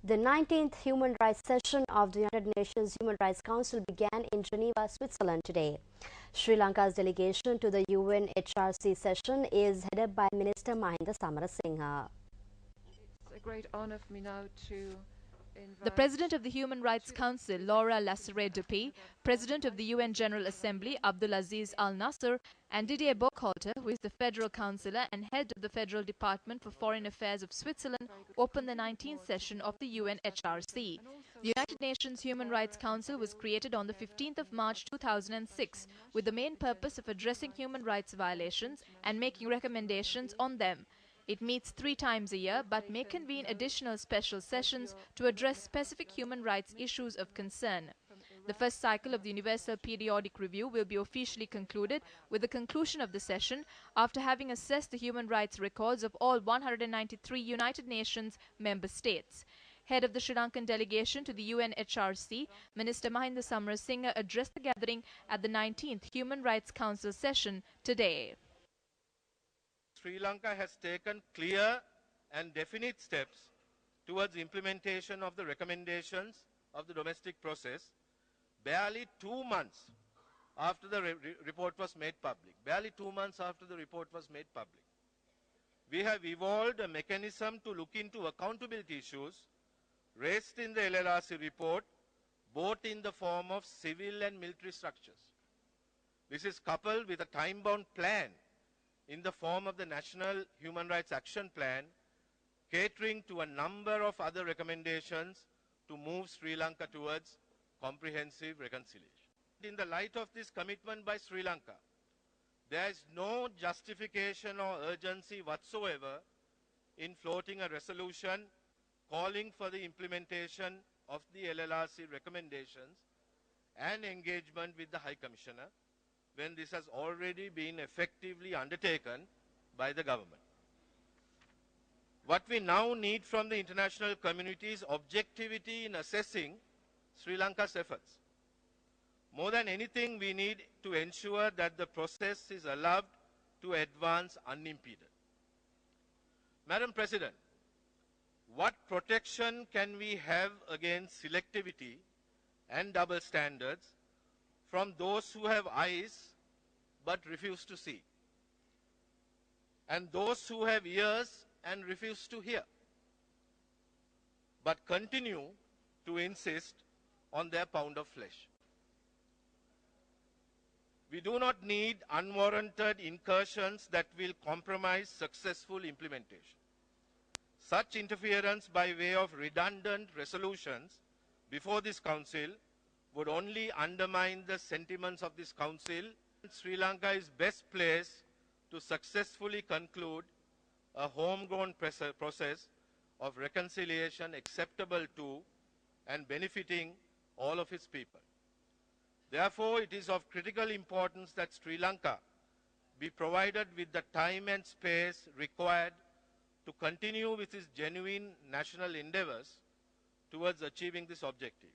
The 19th Human Rights Session of the United Nations Human Rights Council began in Geneva, Switzerland today. Sri Lanka's delegation to the UNHRC session is headed by Minister Mahinda Samarasinghe. It's a great honor for me now to invite The President of the Human Rights Council, Laura Lasserre-Dupuy, President of the UN General Assembly, Abdulaziz Al Nasser, and Didier Burkhalter, who is the Federal Councillor and Head of the Federal Department for Foreign Affairs of Switzerland, opened the 19th session of the UNHRC. The United Nations Human Rights Council was created on the 15th of March 2006 with the main purpose of addressing human rights violations and making recommendations on them. It meets 3 times a year but may convene additional special sessions to address specific human rights issues of concern. The first cycle of the Universal Periodic Review will be officially concluded with the conclusion of the session after having assessed the human rights records of all 193 United Nations member states. Head of the Sri Lankan delegation to the UNHRC, Minister Mahinda Samarasinghe addressed the gathering at the 19th Human Rights Council session today. Sri Lanka has taken clear and definite steps towards implementation of the recommendations of the domestic process barely 2 months after the report was made public. Barely 2 months after the report was made public. We have evolved a mechanism to look into accountability issues raised in the LLRC report, both in the form of civil and military structures. This is coupled with a time-bound plan in the form of the National Human Rights Action Plan, catering to a number of other recommendations to move Sri Lanka towards comprehensive reconciliation. In the light of this commitment by Sri Lanka, there is no justification or urgency whatsoever in floating a resolution calling for the implementation of the LLRC recommendations and engagement with the High Commissioner when this has already been effectively undertaken by the government. What we now need from the international community is objectivity in assessing Sri Lanka's efforts. More than anything, we need to ensure that the process is allowed to advance unimpeded. Madam President, what protection can we have against selectivity and double standards from those who have eyes but refuse to see, and those who have ears and refuse to hear, but continue to insist on their pound of flesh? We do not need unwarranted incursions that will compromise successful implementation. Such interference by way of redundant resolutions before this Council would only undermine the sentiments of this Council. Sri Lanka is best placed to successfully conclude a homegrown process of reconciliation acceptable to and benefiting all of its people. Therefore, it is of critical importance that Sri Lanka be provided with the time and space required to continue with its genuine national endeavors towards achieving this objective.